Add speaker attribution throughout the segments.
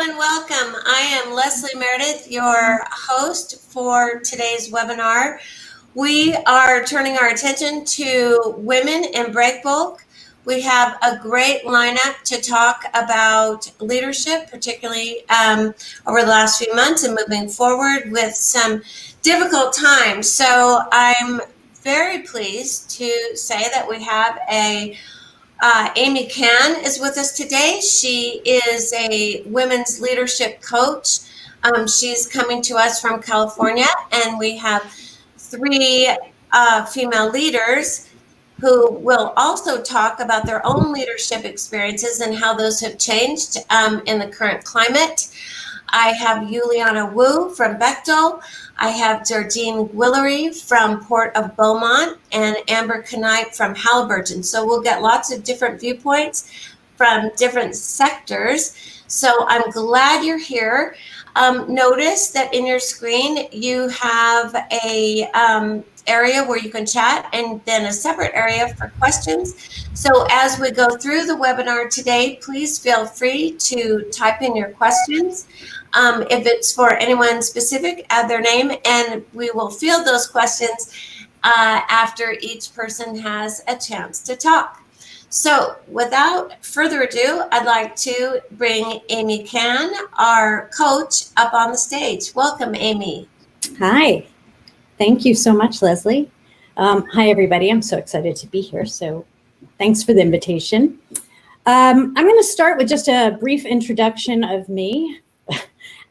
Speaker 1: and welcome. I am Leslie Meredith, your host for today's webinar. We are turning our attention to women in Breakbulk. We have a great lineup to talk about leadership, particularly over the last few months and moving forward with some difficult times. So I'm very pleased to say that we have Amy Can is with us today. She is a women's leadership coach. She's coming to us from California, and we have three female leaders who will also talk about their own leadership experiences and how those have changed in the current climate. I have Yuliana Wu from Bechtel. I have Georgine Guillory from Port of Beaumont and Amber Knipe from Halliburton. So we'll get lots of different viewpoints from different sectors. So I'm glad you're here. Notice that in your screen you have a area where you can chat and then a separate area for questions. So as we go through the webinar today, please feel free to type in your questions. If it's for anyone specific, add their name, and we will field those questions after each person has a chance to talk. So without further ado, I'd like to bring Amy Can, our coach, up on the stage. Welcome, Amy.
Speaker 2: Hi. Thank you so much, Leslie. Hi, everybody. I'm so excited to be here. So thanks for the invitation. I'm going to start with just a brief introduction of me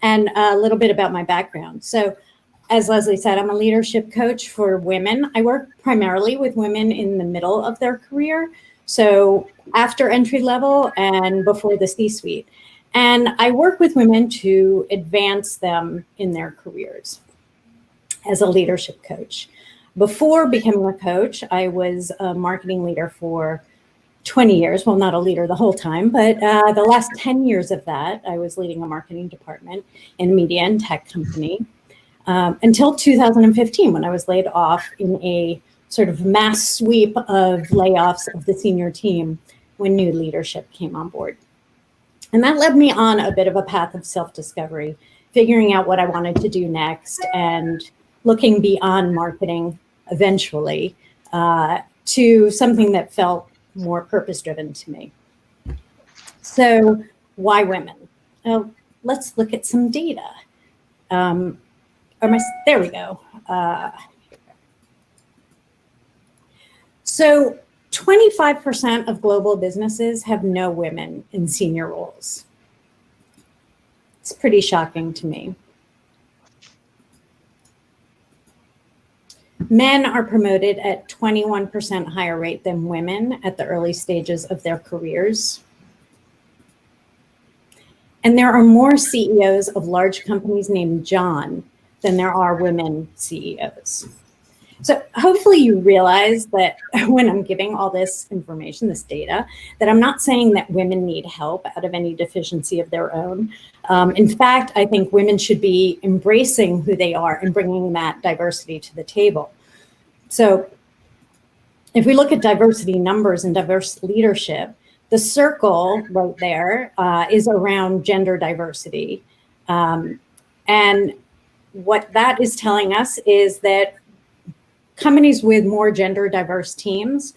Speaker 2: and a little bit about my background. So as Leslie said, I'm a leadership coach for women. I work primarily with women in the middle of their career. So after entry level and before the C-suite. And I work with women to advance them in their careers as a leadership coach. Before becoming a coach, I was a marketing leader for 20 years. Well, not a leader the whole time, but the last 10 years of that, I was leading a marketing department in a media and tech company until 2015, when I was laid off in a sort of mass sweep of layoffs of the senior team when new leadership came on board. And that led me on a bit of a path of self-discovery, figuring out what I wanted to do next and looking beyond marketing eventually to something that felt more purpose-driven to me. So why women? Let's look at some data. There we go. So 25% of global businesses have no women in senior roles. It's pretty shocking to me. Men are promoted at 21% higher rate than women at the early stages of their careers. And there are more CEOs of large companies named John than there are women CEOs. So hopefully you realize that when I'm giving all this information, this data, that I'm not saying that women need help out of any deficiency of their own. In fact, I think women should be embracing who they are and bringing that diversity to the table. So if we look at diversity numbers and diverse leadership, the circle right there is around gender diversity. And what that is telling us is that companies with more gender diverse teams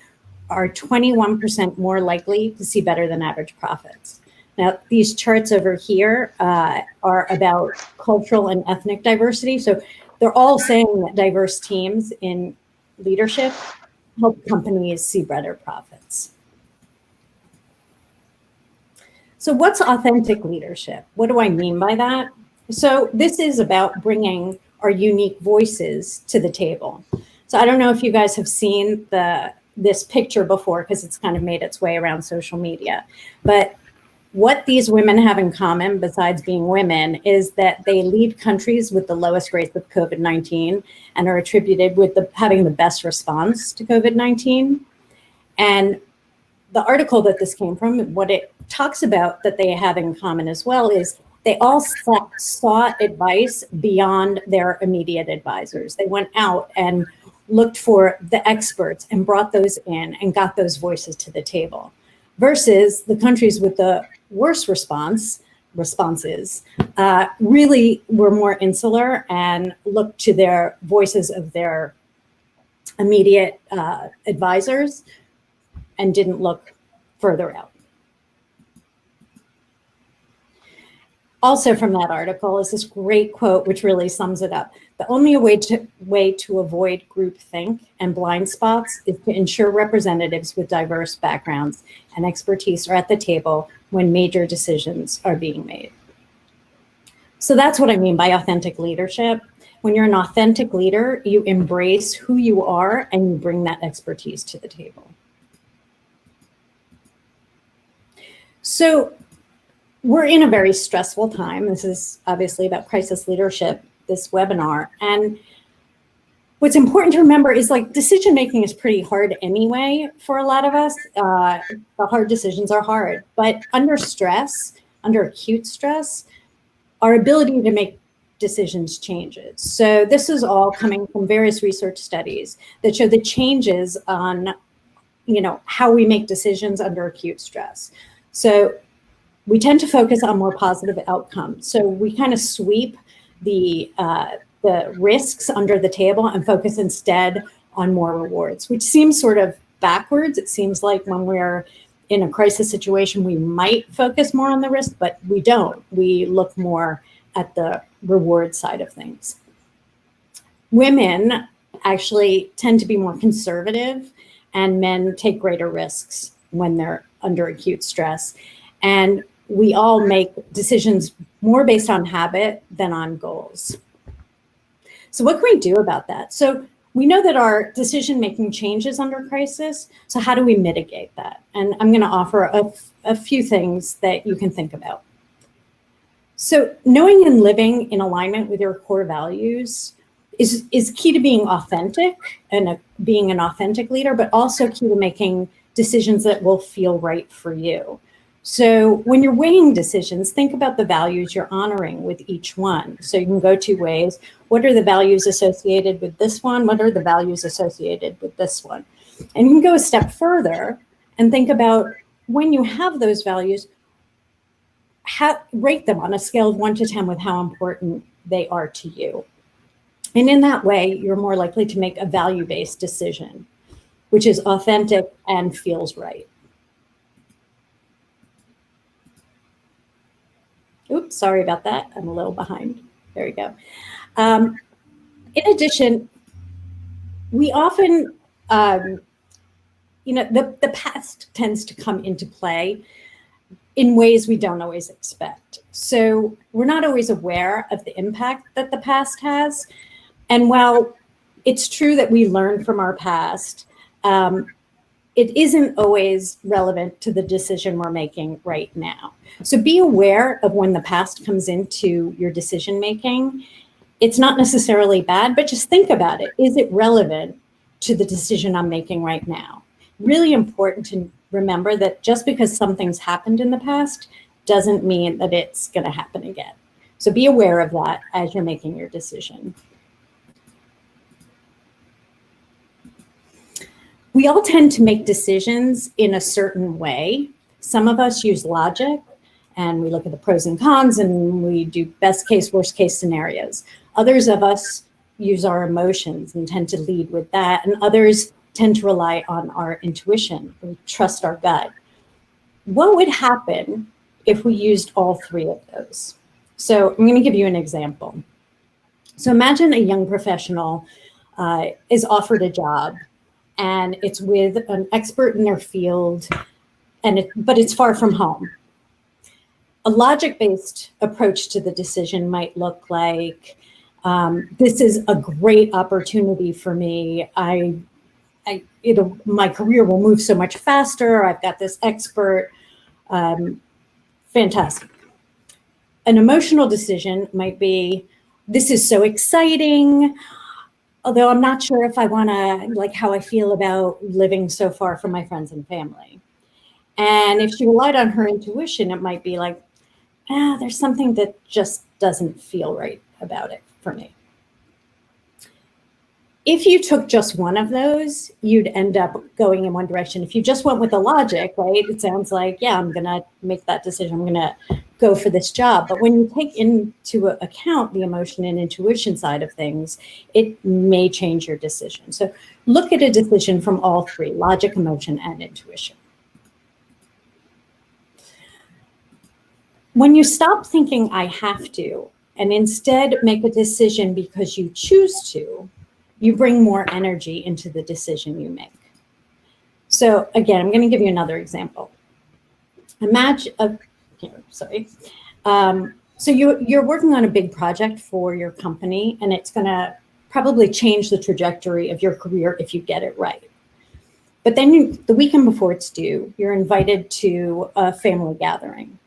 Speaker 2: are 21% more likely to see better than average profits. Now, these charts over here are about cultural and ethnic diversity. So they're all saying that diverse teams in leadership help companies see better profits. So what's authentic leadership? What do I mean by that? So this is about bringing our unique voices to the table. So I don't know if you guys have seen this picture before, because it's kind of made its way around social media. But what these women have in common, besides being women, is that they lead countries with the lowest rates of COVID-19 and are attributed with having the best response to COVID-19. And the article that this came from, what it talks about that they have in common as well is they all sought advice beyond their immediate advisors. They went out and looked for the experts and brought those in and got those voices to the table. Versus the countries with the worst response responses really were more insular and looked to their voices of their immediate advisors and didn't look further out. Also from that article is this great quote, which really sums it up. The only way to avoid groupthink and blind spots is to ensure representatives with diverse backgrounds and expertise are at the table when major decisions are being made. So that's what I mean by authentic leadership. When you're an authentic leader, you embrace who you are and you bring that expertise to the table. So we're in a very stressful time. This is obviously about crisis leadership, this webinar. And what's important to remember is like decision-making is pretty hard anyway for a lot of us. The hard decisions are hard, but under stress, under acute stress, our ability to make decisions changes. So this is all coming from various research studies that show the changes on, how we make decisions under acute stress. So we tend to focus on more positive outcomes. So we kind of sweep the risks under the table and focus instead on more rewards, which seems sort of backwards. It seems like when we're in a crisis situation, we might focus more on the risk, but we don't. We look more at the reward side of things. Women actually tend to be more conservative, and men take greater risks when they're under acute stress. And we all make decisions more based on habit than on goals. So what can we do about that? So we know that our decision-making changes under crisis. So how do we mitigate that? And I'm going to offer a few things that you can think about. So knowing and living in alignment with your core values is key to being authentic and being an authentic leader, but also key to making decisions that will feel right for you. So when you're weighing decisions, think about the values you're honoring with each one. So you can go two ways. What are the values associated with this one? What are the values associated with this one? And you can go a step further and think about when you have those values, rate them on a scale of 1 to 10 with how important they are to you. And in that way, you're more likely to make a value-based decision, which is authentic and feels right. Oops, sorry about that. I'm a little behind. There we go. In addition, we often, the past tends to come into play in ways we don't always expect. So we're not always aware of the impact that the past has. And while it's true that we learn from our past, it isn't always relevant to the decision we're making right now. So be aware of when the past comes into your decision making. It's not necessarily bad, but just think about it. Is it relevant to the decision I'm making right now? Really important to remember that just because something's happened in the past doesn't mean that it's going to happen again. So be aware of that as you're making your decision. We all tend to make decisions in a certain way. Some of us use logic and we look at the pros and cons and we do best case, worst case scenarios. Others of us use our emotions and tend to lead with that. And others tend to rely on our intuition and trust our gut. What would happen if we used all three of those? So I'm going to give you an example. So imagine a young professional is offered a job and it's with an expert in their field, but it's far from home. A logic-based approach to the decision might look like, this is a great opportunity for me. My career will move so much faster. I've got this expert. Fantastic. An emotional decision might be, this is so exciting, although I'm not sure if I want to, like how I feel about living so far from my friends and family. And if she relied on her intuition, it might be like, there's something that just doesn't feel right about it for me. If you took just one of those, you'd end up going in one direction. If you just went with the logic, right, it sounds like, yeah, I'm going to make that decision. I'm going to go for this job. But when you take into account the emotion and intuition side of things, it may change your decision. So look at a decision from all three: logic, emotion, and intuition. When you stop thinking I have to, and instead make a decision because you choose to, you bring more energy into the decision you make. So again, I'm going to give you another example. Imagine, so you're working on a big project for your company, and it's going to probably change the trajectory of your career if you get it right. But then the weekend before it's due, you're invited to a family gathering.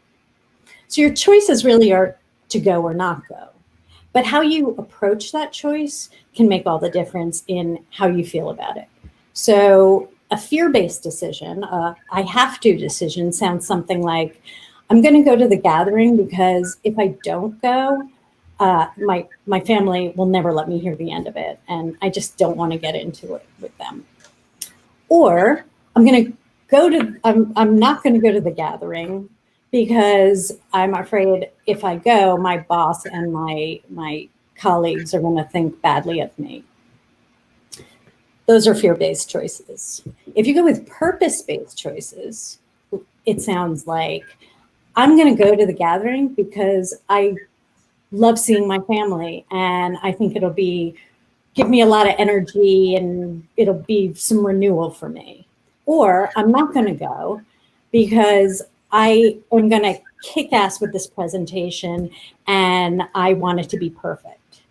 Speaker 2: So your choices really are to go or not go. But how you approach that choice can make all the difference in how you feel about it. So a fear-based decision, I have to decision, sounds something like, I'm going to go to the gathering because if I don't go, my family will never let me hear the end of it, and I just don't want to get into it with them. Or I'm not going to go to the gathering because I'm afraid if I go, my boss and my colleagues are going to think badly of me. Those are fear-based choices. If you go with purpose-based choices, it sounds like, I'm going to go to the gathering because I love seeing my family, and I think it'll give me a lot of energy, and it'll be some renewal for me. Or I'm not going to go because I am going to kick ass with this presentation and I want it to be perfect.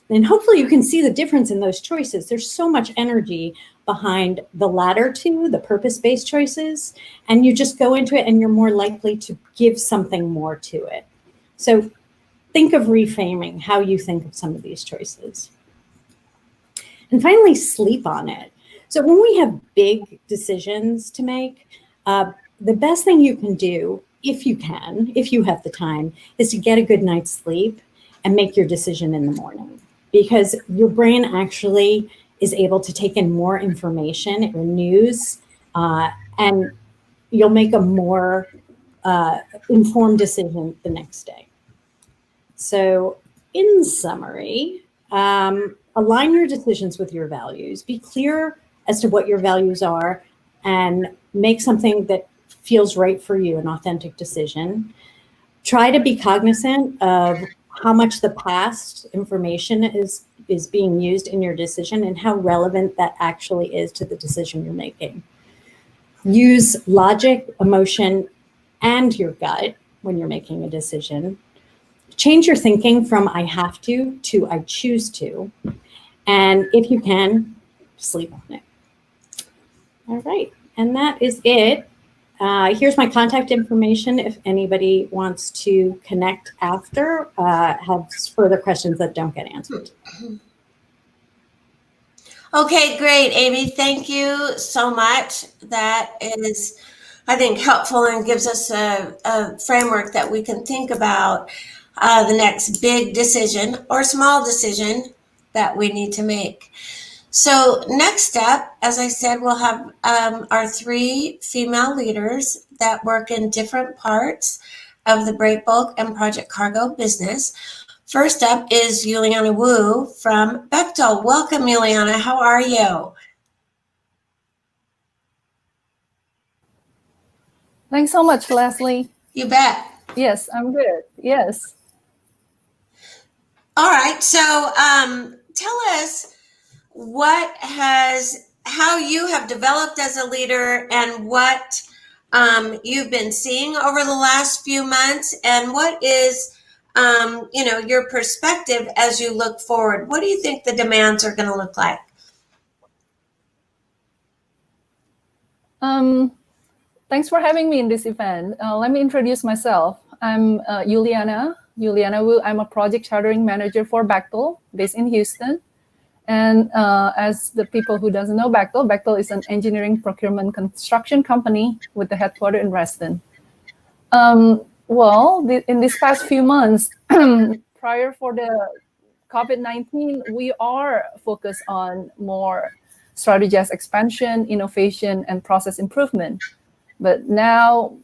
Speaker 2: And hopefully you can see the difference in those choices. There's so much energy behind the latter two, the purpose-based choices, and you just go into it and you're more likely to give something more to it. So think of reframing how you think of some of these choices. And finally, sleep on it. So when we have big decisions to make, the best thing you can do, if you have the time, is to get a good night's sleep and make your decision in the morning, because your brain actually is able to take in more information, it renews, and you'll make a more informed decision the next day. So in summary, align your decisions with your values. Be clear as to what your values are and make something that feels right for you, an authentic decision. Try to be cognizant of how much the past information is being used in your decision and how relevant that actually is to the decision you're making. Use logic, emotion, and your gut when you're making a decision. Change your thinking from I have to I choose to. And if you can, sleep on it. All right, and that is it. Here's my contact information if anybody wants to connect after, have further questions that don't get answered.
Speaker 1: Okay, great, Amy. Thank you so much. That is, I think, helpful and gives us a framework that we can think about the next big decision or small decision that we need to make. So next up, as I said, we'll have our 3 female leaders that work in different parts of the Breakbulk and Project Cargo business. First up is Yuliana Wu from Bechtel. Welcome, Yuliana. How are you?
Speaker 3: Thanks so much, Leslie.
Speaker 1: You bet.
Speaker 3: Yes, I'm good. Yes.
Speaker 1: All right. So tell us how you have developed as a leader and what you've been seeing over the last few months, and what is your perspective as you look forward. What do you think the demands are going to look like?
Speaker 3: Thanks for having me in this event. Let me introduce myself. I'm Yuliana Wu. I'm a project chartering manager for Bechtel, based in Houston. And as the people who doesn't know Bechtel is an engineering procurement construction company with the headquarters in Reston. In these past few months, prior for the COVID-19, we are focused on more strategized expansion, innovation, and process improvement. But now,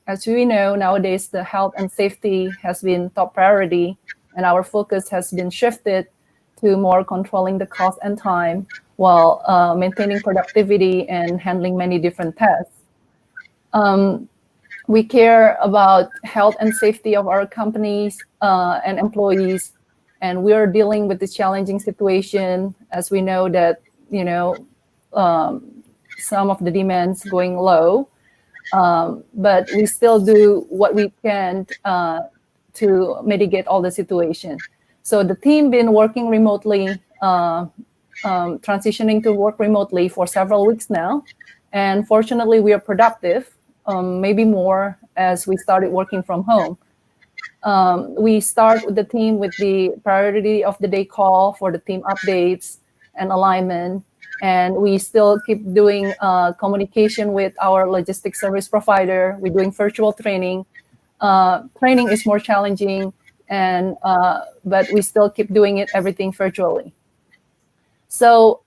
Speaker 3: as we know, nowadays the health and safety has been top priority, and our focus has been shifted to more controlling the cost and time while maintaining productivity and handling many different tasks. We care about health and safety of our companies and employees, and we are dealing with this challenging situation as we know that, some of the demands going low, but we still do what we can to mitigate all the situation. So the team been working remotely, transitioning to work remotely for several weeks now, and fortunately we are productive. Maybe more as we started working from home. We start with the team with the priority of the day call for the team updates and alignment. And we still keep doing communication with our logistics service provider. We're doing virtual training. Training is more challenging, but we still keep doing everything virtually. So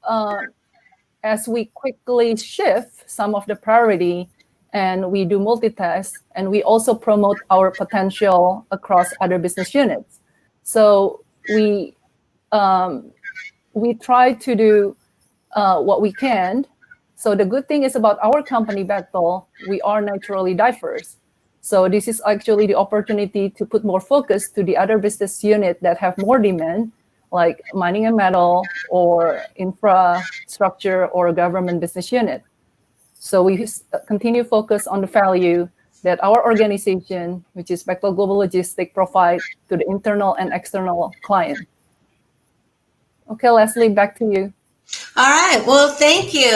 Speaker 3: as we quickly shift some of the priority, and we do multitask, and we also promote our potential across other business units. So we try to do what we can. So the good thing is about our company, Bechtel, we are naturally diverse. So this is actually the opportunity to put more focus to the other business unit that have more demand, like mining and metal, or infrastructure, or government business unit. So we continue focus on the value that our organization, which is Bechtel Global Logistics, provide to the internal and external client. Okay, Leslie, back to you.
Speaker 1: All right. Well, thank you.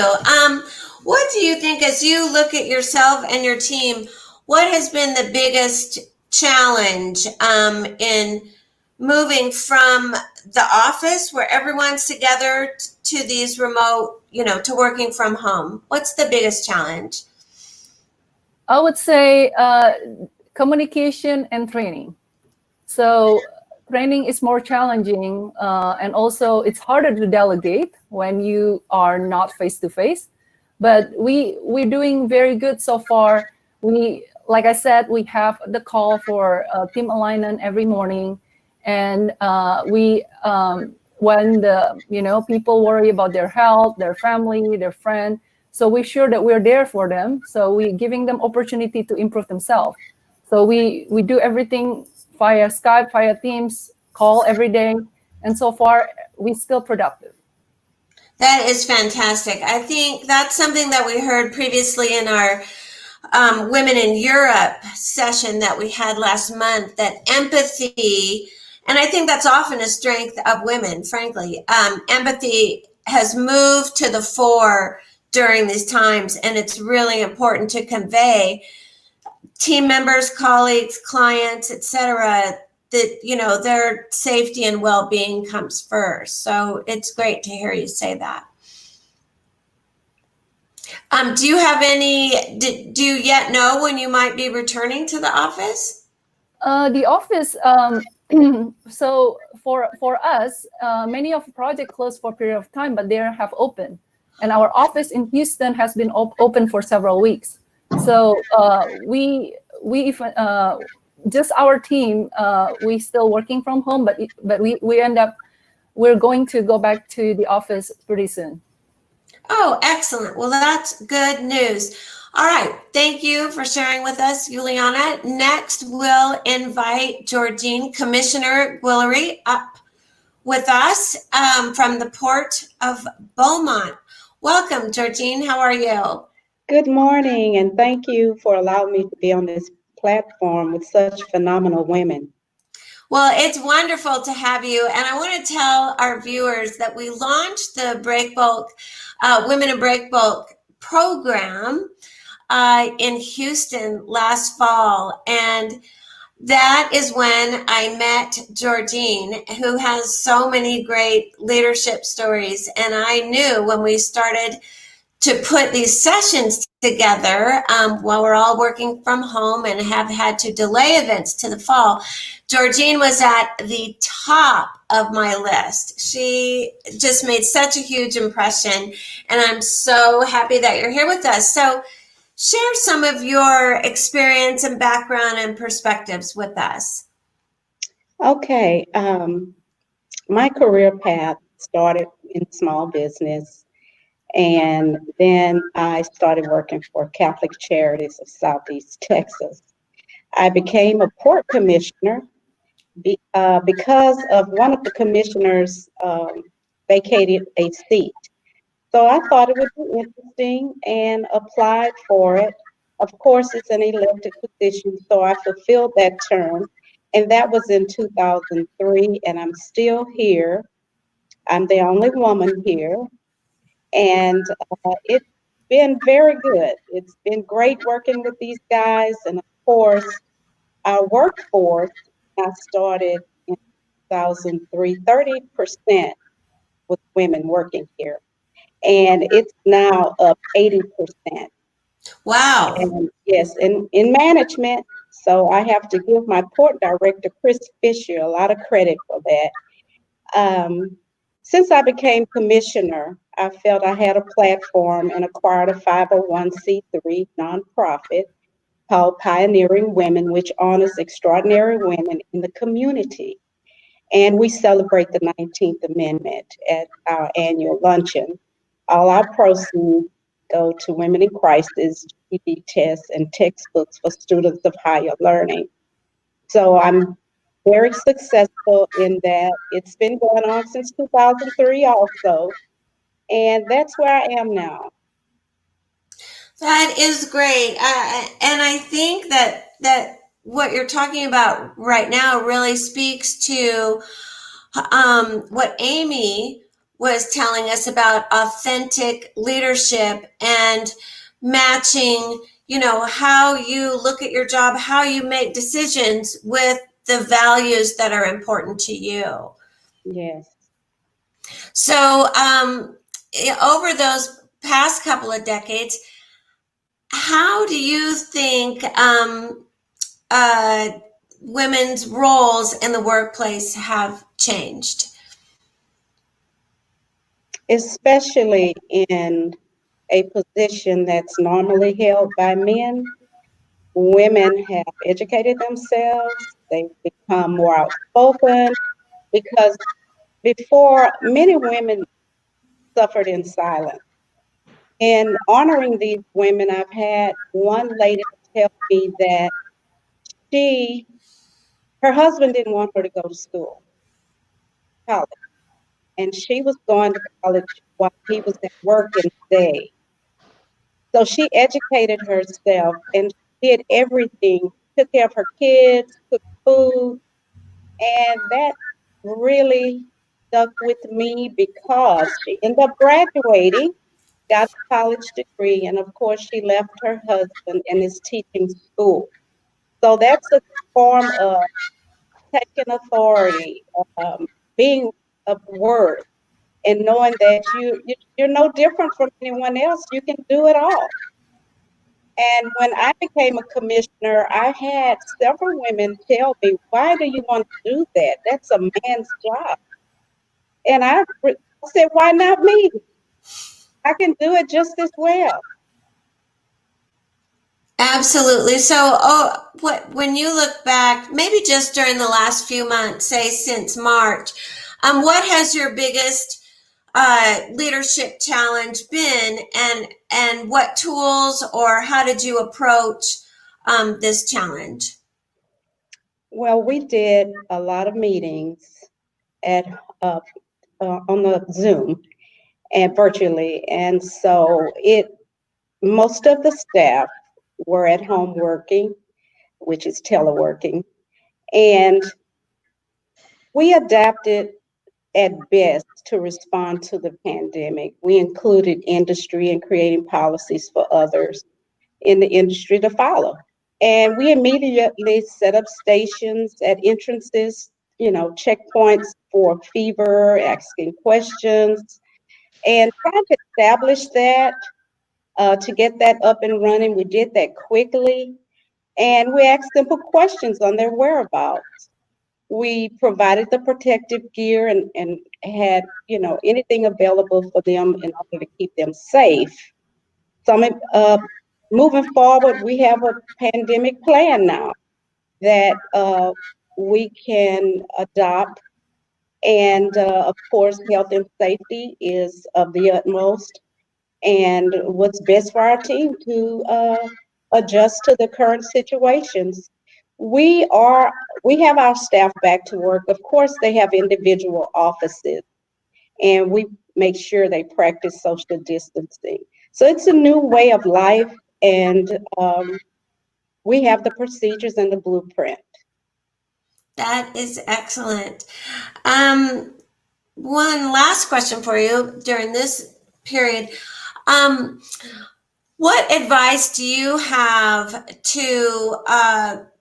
Speaker 1: What do you think, as you look at yourself and your team, what has been the biggest challenge in moving from the office where everyone's together to these remote, to working from home? What's the biggest challenge?
Speaker 3: I would say communication and training. So training is more challenging, and also it's harder to delegate when you are not face-to-face. But we're doing very good so far. Like I said, we have the call for team alignment every morning. And when the people worry about their health, their family, their friend, so we're sure that we're there for them. So we're giving them opportunity to improve themselves. So we do everything via Skype, via Teams, call every day, and so far we're still productive.
Speaker 1: That is fantastic. I think that's something that we heard previously in our Women in Europe session that we had last month, that empathy. And I think that's often a strength of women, frankly. Empathy has moved to the fore during these times, and it's really important to convey team members, colleagues, clients, etc., that their safety and well-being comes first. So it's great to hear you say that. Do you have do you yet know when you might be returning to the office?
Speaker 3: The office. So for us, many of the projects closed for a period of time, but they have opened. And our office in Houston has been open for several weeks. So we just our team, we still working from home, but we're going to go back to the office pretty soon.
Speaker 1: Oh, excellent. Well, that's good news. All right. Thank you for sharing with us, Yuliana. Next, we'll invite Georgine, Commissioner Guillory, up with us from the Port of Beaumont. Welcome, Georgine. How are you?
Speaker 4: Good morning, and thank you for allowing me to be on this platform with such phenomenal women.
Speaker 1: Well, it's wonderful to have you. And I want to tell our viewers that we launched the Breakbulk, Women in Breakbulk program in Houston last fall. And that is when I met Georgine, who has so many great leadership stories. And I knew when we started to put these sessions together while we're all working from home and have had to delay events to the fall. Georgine was at the top of my list. She just made such a huge impression, and I'm so happy that you're here with us. So share some of your experience and background and perspectives with us.
Speaker 4: Okay. My career path started in small business, and then I started working for Catholic Charities of Southeast Texas. I became a port commissioner because of one of the commissioners vacated a seat. So I thought it would be interesting and applied for it. Of course, it's an elected position, so I fulfilled that term. And that was in 2003, and I'm still here. I'm the only woman here, and it's been very good. It's been great working with these guys, and of course, our workforce, I started in 2003, 30% with women working here, and it's now up 80%.
Speaker 1: Wow.
Speaker 4: And yes, in management, so I have to give my port director, Chris Fisher, a lot of credit for that. Since I became commissioner, I felt I had a platform and acquired a 501c3 nonprofit called Pioneering Women, which honors extraordinary women in the community. And we celebrate the 19th Amendment at our annual luncheon. All our proceeds go to Women in Crisis, GED tests, and textbooks for students of higher learning. So I'm very successful in that. It's been going on since 2003 also, and that's where I am now.
Speaker 1: That is great. And I think that what you're talking about right now really speaks to what Amy was telling us about authentic leadership and matching, how you look at your job, how you make decisions with the values that are important to you.
Speaker 4: Yes.
Speaker 1: So over those past couple of decades, how do you think women's roles in the workplace have changed?
Speaker 4: Especially in a position that's normally held by men, women have educated themselves, they've become more outspoken, because before, many women suffered in silence. In honoring these women, I've had one lady tell me that she, her husband didn't want her to go to school, college, and she was going to college while he was at work in the day. So she educated herself and did everything, took care of her kids, cooked food, and that really stuck with me because she ended up graduating, got a college degree, and of course she left her husband and is teaching school. So that's a form of taking authority, being of worth, and knowing that you're no different from anyone else. You can do it all. And when I became a commissioner, I had several women tell me, "Why do you want to do that? That's a man's job." And I said, "Why not me? I can do it just as well."
Speaker 1: Absolutely. So, when you look back, maybe just during the last few months, say since March, what has your biggest leadership challenge been, and what tools or how did you approach this challenge?
Speaker 4: Well, we did a lot of meetings at on the Zoom and virtually, and so most of the staff were at home working, which is teleworking, and we adapted at best to respond to the pandemic. We included industry in creating policies for others in the industry to follow. And we immediately set up stations at entrances, checkpoints for fever, asking questions, and trying to establish that to get that up and running. We did that quickly, and we asked simple questions on their whereabouts. We provided the protective gear and had, anything available for them in order to keep them safe. So moving forward, we have a pandemic plan now that we can adopt. And of course, health and safety is of the utmost. And what's best for our team to adjust to the current situations. We have our staff back to work. Of course, they have individual offices, and we make sure they practice social distancing. So it's a new way of life, and we have the procedures and the blueprint.
Speaker 1: That is excellent. One last question for you during this period. What advice do you have to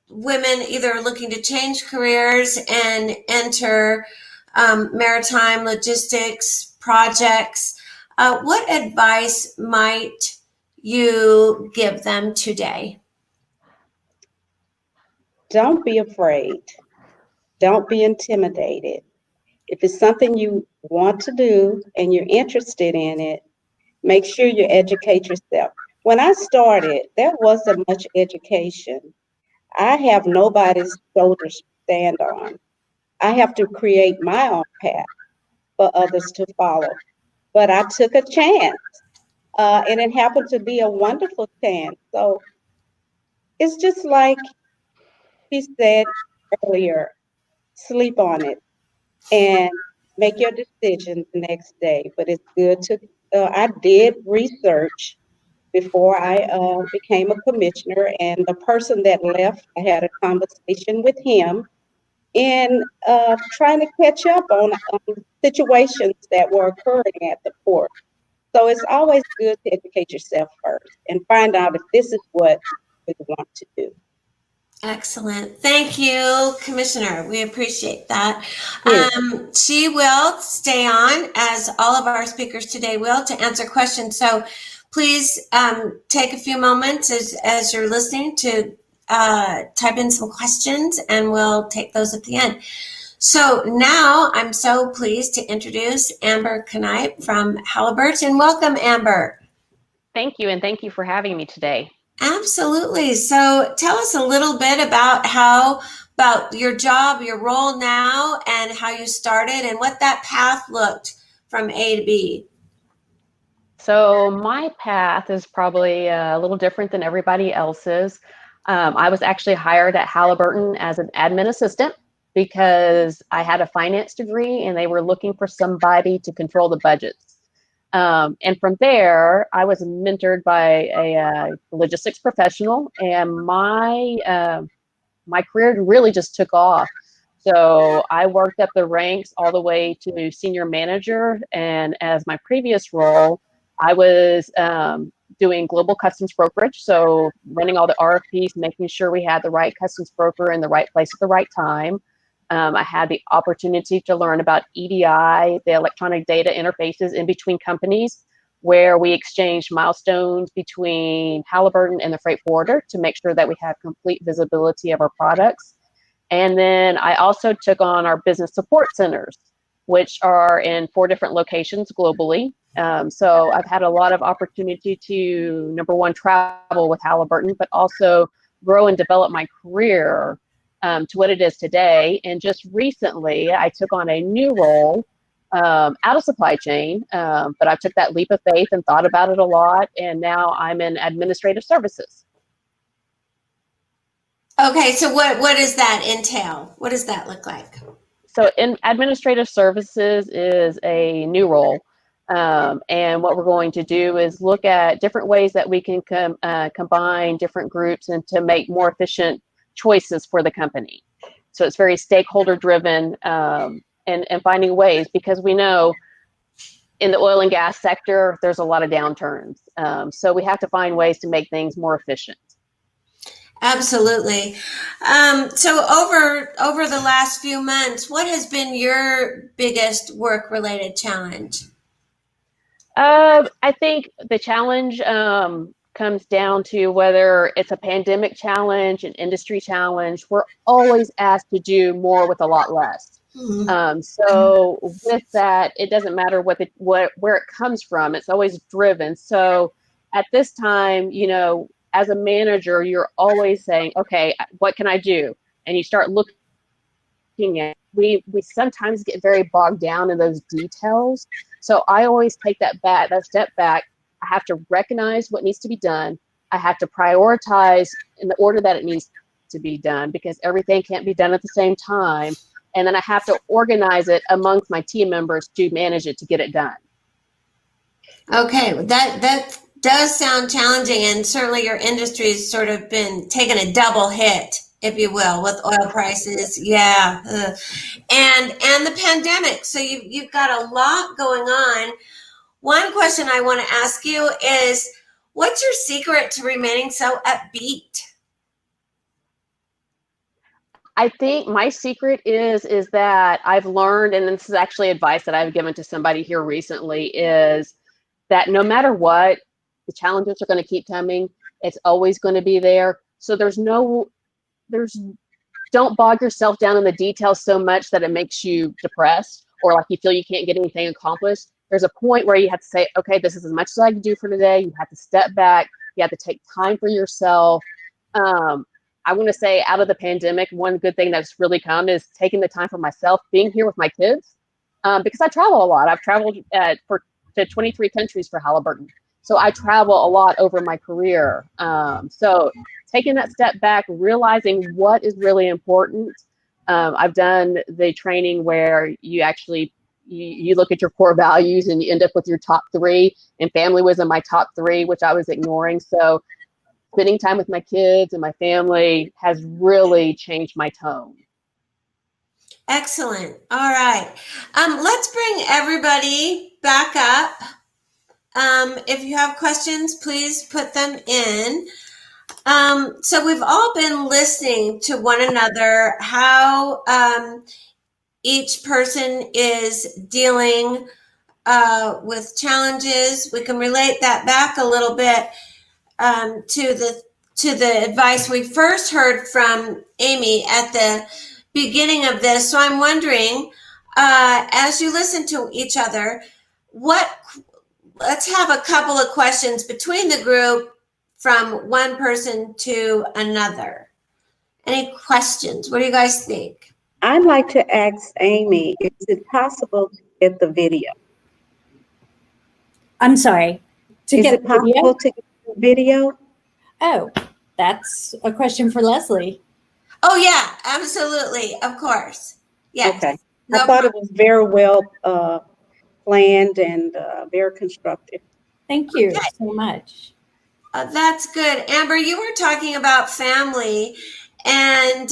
Speaker 1: women either looking to change careers and enter maritime logistics projects? What advice might you give them today?
Speaker 4: Don't be afraid. Don't be intimidated. If it's something you want to do and you're interested in it, make sure you educate yourself. When I started, there wasn't much education. I have nobody's shoulders to stand on. I have to create my own path for others to follow. But I took a chance, and it happened to be a wonderful chance. So it's just like he said earlier, sleep on it and make your decision the next day. But it's good to, I did research before I became a commissioner, and the person that left, I had a conversation with him in trying to catch up on situations that were occurring at the port. So it's always good to educate yourself first and find out if this is what you want to do.
Speaker 1: Excellent. Thank you, Commissioner. We appreciate that.
Speaker 4: Yes.
Speaker 1: She will stay on, as all of our speakers today will, to answer questions. So please take a few moments as you're listening to type in some questions, and we'll take those at the end. So now I'm so pleased to introduce Amber Knipe from Halliburton. Welcome, Amber.
Speaker 5: Thank you, and thank you for having me today.
Speaker 1: Absolutely. So tell us a little bit about your job, your role now, and how you started and what that path looked from A to B.
Speaker 5: So my path is probably a little different than everybody else's. I was actually hired at Halliburton as an admin assistant because I had a finance degree and they were looking for somebody to control the budgets. And from there, I was mentored by a logistics professional, and my career really just took off. So I worked up the ranks all the way to senior manager, and as my previous role, I was doing global customs brokerage, so running all the RFPs, making sure we had the right customs broker in the right place at the right time. I had the opportunity to learn about EDI, the electronic data interfaces in between companies, where we exchanged milestones between Halliburton and the freight forwarder to make sure that we have complete visibility of our products. And then I also took on our business support centers, which are in 4 different locations globally. So I've had a lot of opportunity to, number one, travel with Halliburton, but also grow and develop my career to what it is today. And just recently, I took on a new role out of supply chain, but I took that leap of faith and thought about it a lot, and now I'm in administrative services.
Speaker 1: Okay, so what does that entail? What does that look like?
Speaker 5: So in administrative services is a new role. And what we're going to do is look at different ways that we can combine different groups and to make more efficient choices for the company. So it's very stakeholder driven and finding ways, because we know in the oil and gas sector, there's a lot of downturns. So we have to find ways to make things more efficient.
Speaker 1: Absolutely. So over the last few months, what has been your biggest work-related challenge?
Speaker 5: I think the challenge comes down to whether it's a pandemic challenge, an industry challenge. We're always asked to do more with a lot less. So with that, it doesn't matter where it comes from. It's always driven. So at this time, as a manager, you're always saying, okay, what can I do? And you start looking at, we sometimes get very bogged down in those details. So I always take that step back. I have to recognize what needs to be done. I have to prioritize in the order that it needs to be done, because everything can't be done at the same time. And then I have to organize it amongst my team members to manage it, to get it done.
Speaker 1: Okay, that does sound challenging, and certainly your industry's sort of been taking a double hit, if you will, with oil prices. Yeah, and the pandemic. So you've got a lot going on. One question I want to ask you is, what's your secret to remaining so upbeat?
Speaker 5: I think my secret is that I've learned, and this is actually advice that I've given to somebody here recently, is that no matter what, the challenges are going to keep coming. It's always going to be there. So don't bog yourself down in the details so much that it makes you depressed or like you feel you can't get anything accomplished. There's a point where you have to say, okay, this is as much as I can do for today. You have to step back. You have to take time for yourself. I want to say, out of the pandemic, one good thing that's really come is taking the time for myself, being here with my kids, because I travel a lot. I've traveled to 23 countries for Halliburton. So I travel a lot over my career. So taking that step back, realizing what is really important. I've done the training where you actually, you look at your core values and you end up with your top 3, and family was in my top 3, which I was ignoring. So spending time with my kids and my family has really changed my tone.
Speaker 1: Excellent. All right. Let's bring everybody back up. If you have questions, please put them in. So we've all been listening to one another, how each person is dealing with challenges. We can relate that back a little bit to the advice we first heard from Amy at the beginning of this. So I'm wondering, as you listen to each other, let's have a couple of questions between the group from one person to another. Any questions? What do you guys think?
Speaker 4: I'd like to ask Amy, is it possible to get the video?
Speaker 2: I'm sorry.
Speaker 4: Is it possible to get the video?
Speaker 2: Oh, that's a question for Leslie.
Speaker 1: Oh, yeah, absolutely. Of course. Yes.
Speaker 4: Okay. I thought it was very well planned and very constructive.
Speaker 2: Thank you so much.
Speaker 1: That's good. Amber, you were talking about family. And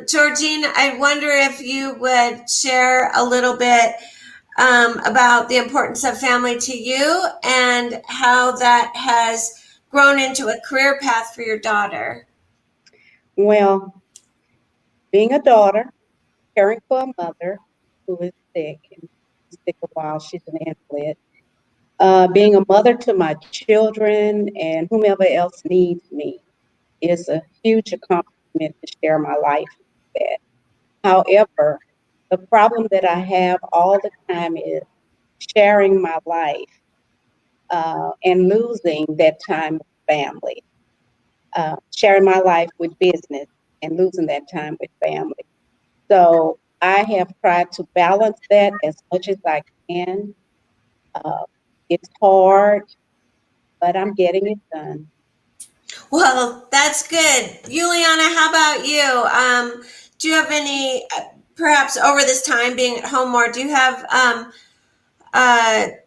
Speaker 1: Georgine, I wonder if you would share a little bit about the importance of family to you and how that has grown into a career path for your daughter.
Speaker 4: Well, being a daughter, caring for a mother who is sick, and sick a while, she's an invalid, being a mother to my children and whomever else needs me is a huge accomplishment to share my life with that. However, the problem that I have all the time is sharing my life and losing that time with family, sharing my life with business and losing that time with family. So I have tried to balance that as much as I can. It's hard, but I'm getting it done.
Speaker 1: Well, that's good. Yuliana, how about you? Do you have any, perhaps over this time being at home more, do you have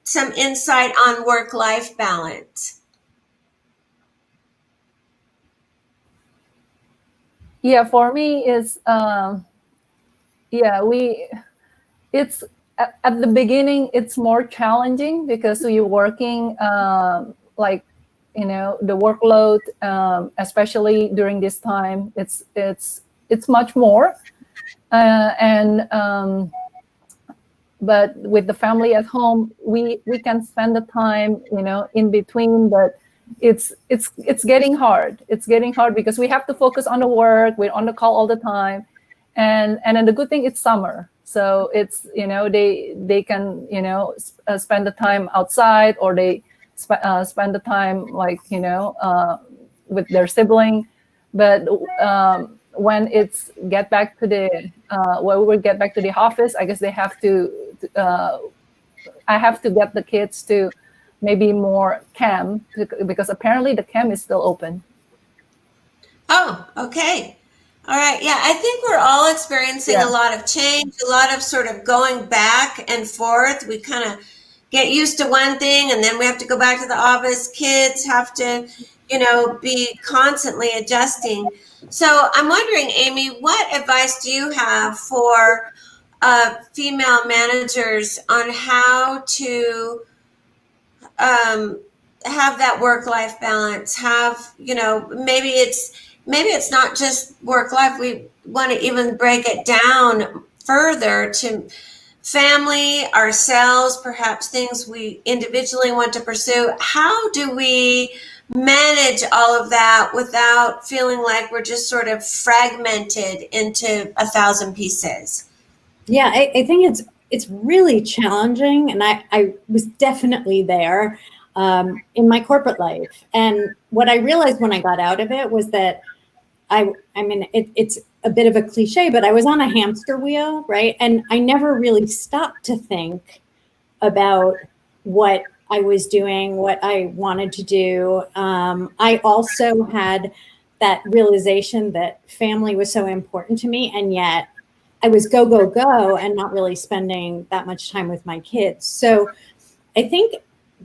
Speaker 1: some insight on work-life balance?
Speaker 3: Yeah, for me, it's it's at the beginning it's more challenging because you're working like the workload, especially during this time, it's much more, but with the family at home, we can spend the time, in between. But it's getting hard. It's getting hard because we have to focus on the work. We're on the call all the time, and then the good thing, it's summer, so it's they can spend the time outside, or they spend the time with their sibling. But when it's get back to the when we get back to the office, I guess they have to I have to get the kids to maybe more chem, because apparently the chem is still open.
Speaker 1: Oh, okay. All right. Yeah, I think we're all experiencing a lot of change, a lot of sort of going back and forth. We kind of get used to one thing, and then we have to go back to the office. Kids have to, be constantly adjusting. So I'm wondering, Amy, what advice do you have for female managers on how to have that work-life balance? Maybe it's not just work-life. We want to even break it down further to family, ourselves, perhaps things we individually want to pursue. How do we manage all of that without feeling like we're just sort of fragmented into 1,000 pieces?
Speaker 2: Yeah, I think it's really challenging, and I was definitely there in my corporate life. And what I realized when I got out of it was that it's a bit of a cliche, but I was on a hamster wheel, right? And I never really stopped to think about what I was doing, what I wanted to do. I also had that realization that family was so important to me, and yet I was go, go, go, and not really spending that much time with my kids. So I think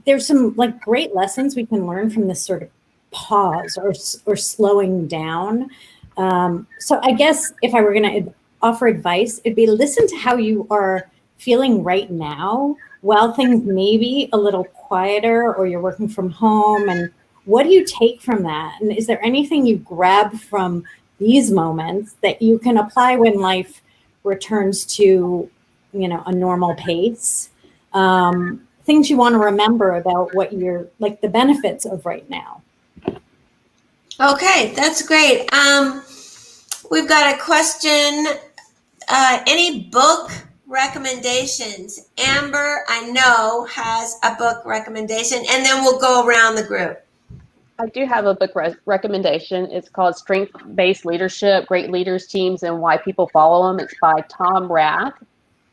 Speaker 2: there's some great lessons we can learn from this sort of pause or slowing down. So I guess if I were going to offer advice, it'd be listen to how you are feeling right now while things may be a little quieter, or you're working from home, and what do you take from that? And is there anything you grab from these moments that you can apply when life returns to, a normal pace? Things you want to remember about what you're the benefits of right now.
Speaker 1: Okay, that's great. We've got a question. Any book recommendations? Amber, I know, has a book recommendation, and then we'll go around the group.
Speaker 5: I do have a book recommendation. It's called Strength-Based Leadership, Great Leaders, Teams, and Why People Follow Them. It's by Tom Rath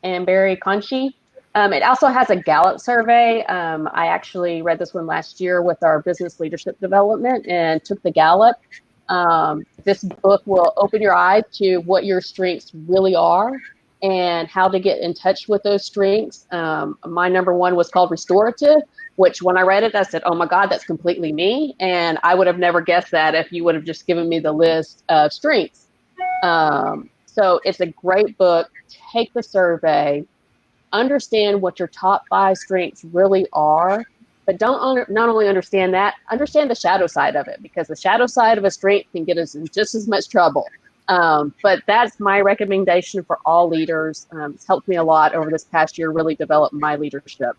Speaker 5: and Barry Conchie. It also has a Gallup survey. I actually read this one last year with our business leadership development and took the Gallup. This book will open your eyes to what your strengths really are and how to get in touch with those strengths. My number one was called Restorative, which when I read it, I said, oh my God, that's completely me. And I would have never guessed that if you would have just given me the list of strengths. So it's a great book. Take the survey, understand what your top 5 strengths really are, but don't not only understand that, understand the shadow side of it, because the shadow side of a strength can get us in just as much trouble. But that's my recommendation for all leaders. It's helped me a lot over this past year, really develop my leadership.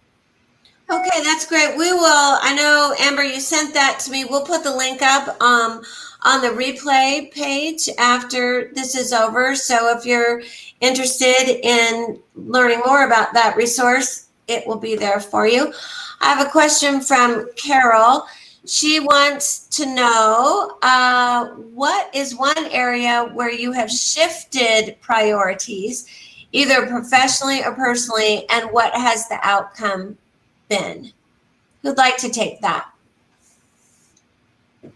Speaker 1: Okay, that's great. We will, I know, Amber, you sent that to me. We'll put the link up on the replay page after this is over. So if you're interested in learning more about that resource, it will be there for you. I have a question from Carol. She wants to know, what is one area where you have shifted priorities, either professionally or personally, and what has the outcome been? Who'd like to take that? If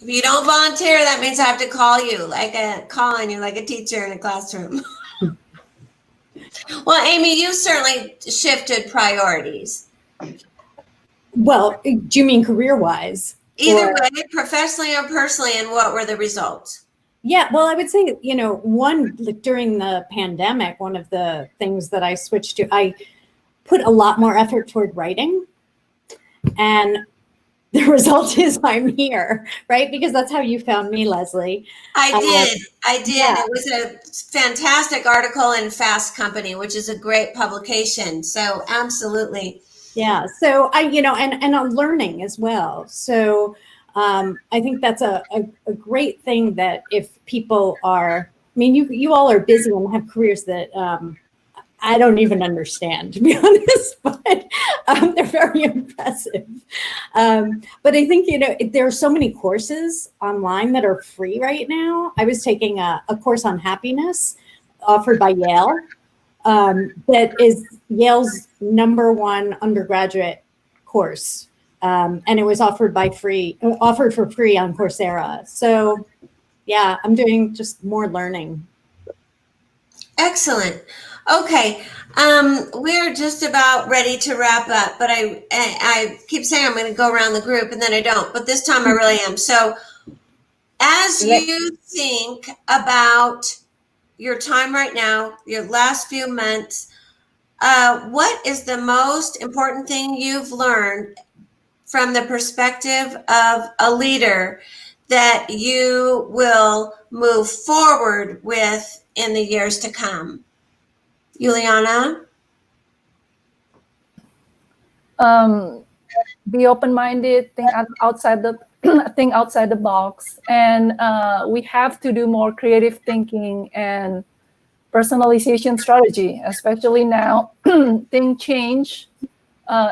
Speaker 1: you don't volunteer, that means I have to call on you like a teacher in a classroom. Well, Amy, you certainly shifted priorities.
Speaker 2: Well, do you mean career-wise?
Speaker 1: Either way, professionally or personally, and what were the results?
Speaker 2: Yeah, well, I would say, during the pandemic, one of the things that I switched to, I put a lot more effort toward writing. And the result is I'm here, right? Because that's how you found me, Leslie.
Speaker 1: I did.
Speaker 2: Yeah.
Speaker 1: It was a fantastic article in Fast Company, which is a great publication. So absolutely.
Speaker 2: Yeah. So and I'm learning as well. So I think that's a great thing that if people are, I mean, you all are busy and have careers that I don't even understand, to be honest, but they're very impressive. But I think, there are so many courses online that are free right now. I was taking a course on happiness offered by Yale. That is Yale's #1 undergraduate course, and it was offered for free on Coursera. So, yeah, I'm doing just more learning.
Speaker 1: Excellent. Okay, we're just about ready to wrap up, but I keep saying I'm going to go around the group, and then I don't. But this time I really am. So, as you think about your time right now, your last few months, what is the most important thing you've learned from the perspective of a leader that you will move forward with in the years to come? Yuliana?
Speaker 3: Be open-minded, think outside the think outside the box, and we have to do more creative thinking and personalization strategy, especially now. Things change.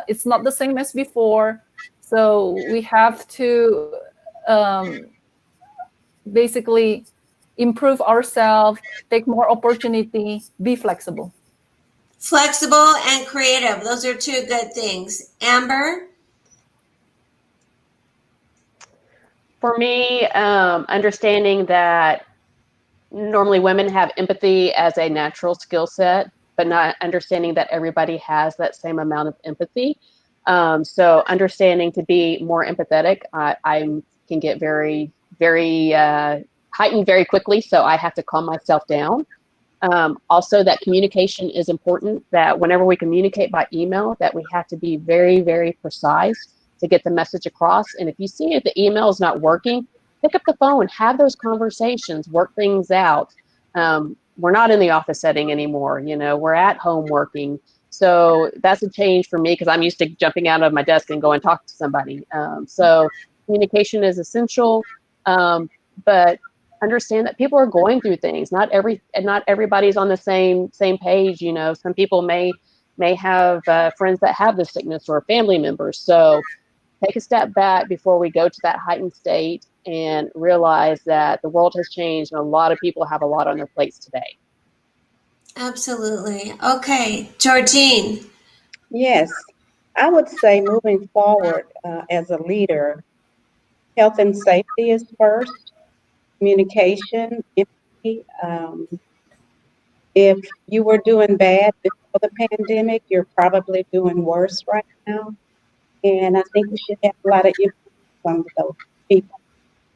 Speaker 3: It's not the same as before, so we have to basically improve ourselves, take more opportunity, be flexible.
Speaker 1: Flexible and creative. Those are two good things. Amber?
Speaker 5: For me, understanding that normally women have empathy as a natural skill set, but not understanding that everybody has that same amount of empathy. So understanding to be more empathetic, I can get very, very heightened very quickly. So I have to calm myself down. Also, that communication is important, that whenever we communicate by email, that we have to be very, very precise to get the message across. And if you see if the email is not working, pick up the phone, have those conversations, work things out. We're not in the office setting anymore. We're at home working. So that's a change for me because I'm used to jumping out of my desk and going talk to somebody. So communication is essential, but understand that people are going through things. Not everybody's on the same page. Some people may have friends that have the sickness or family members. So take a step back before we go to that heightened state and realize that the world has changed and a lot of people have a lot on their plates today.
Speaker 1: Absolutely. Okay, Georgine.
Speaker 4: Yes, I would say moving forward as a leader, health and safety is first, communication, empathy. If you were doing bad before the pandemic, you're probably doing worse right now. And I think we should have a lot of empathy from those people.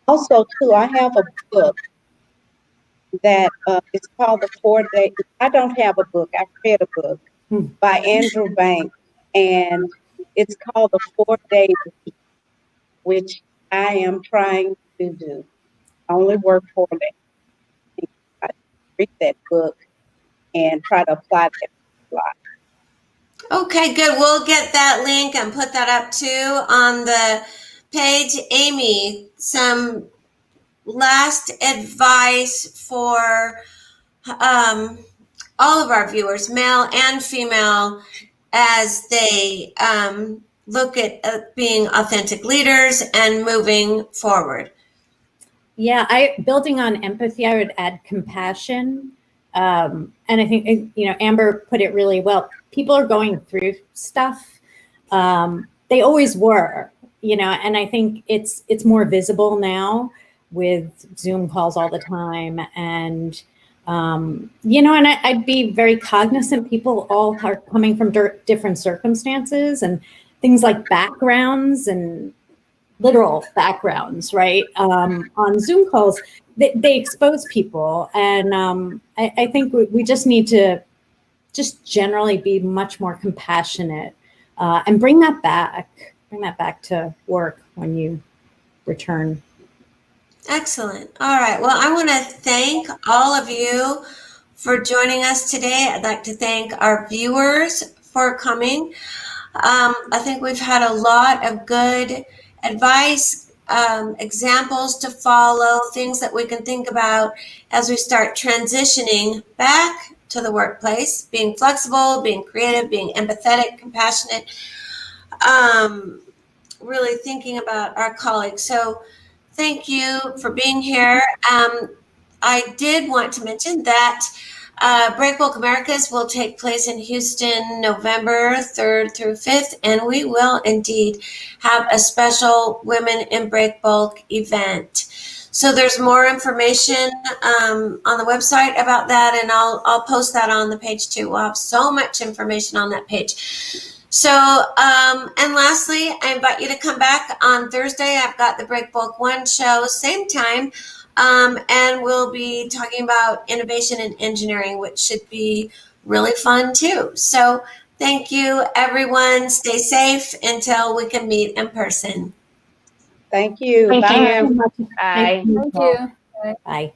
Speaker 4: Also, too, I have a book that is called The 4 Day. I don't have a book. I read a book by Andrew Banks, and it's called The 4-Day Week, which I am trying to do. I only work 4 days. I read that book and try to apply that to my life.
Speaker 1: Okay, good. We'll get that link and put that up too on the page. Amy, some last advice for all of our viewers, male and female, as they look at being authentic leaders and moving forward.
Speaker 2: Yeah, building on empathy, I would add compassion. And I think, Amber put it really well. People are going through stuff. They always were, and I think it's more visible now with Zoom calls all the time. And, and I'd be very cognizant. People all are coming from different circumstances and things like backgrounds and literal backgrounds, right? On Zoom calls, they expose people. And I think we just need to just generally be much more compassionate and bring that back. bring that back to work when you return.
Speaker 1: Excellent. All right. Well, I want to thank all of you for joining us today. I'd like to thank our viewers for coming. I think we've had a lot of good advice, examples to follow, things that we can think about as we start transitioning back to the workplace, being flexible, being creative, being empathetic, compassionate, really thinking about our colleagues. So thank you for being here. I did want to mention that Breakbulk Americas will take place in Houston November 3rd through 5th, and we will indeed have a special Women in Breakbulk event. So there's more information on the website about that, and I'll post that on the page too. We'll have so much information on that page. So, and lastly, I invite you to come back on Thursday. I've got the Breakbulk 1 show, same time. And we'll be talking about innovation in engineering, which should be really fun too. So thank you, everyone. Stay safe until we can meet in person.
Speaker 4: Thank you.
Speaker 5: Thank
Speaker 4: Bye.
Speaker 5: you. Bye.
Speaker 3: Thank you.
Speaker 2: Bye.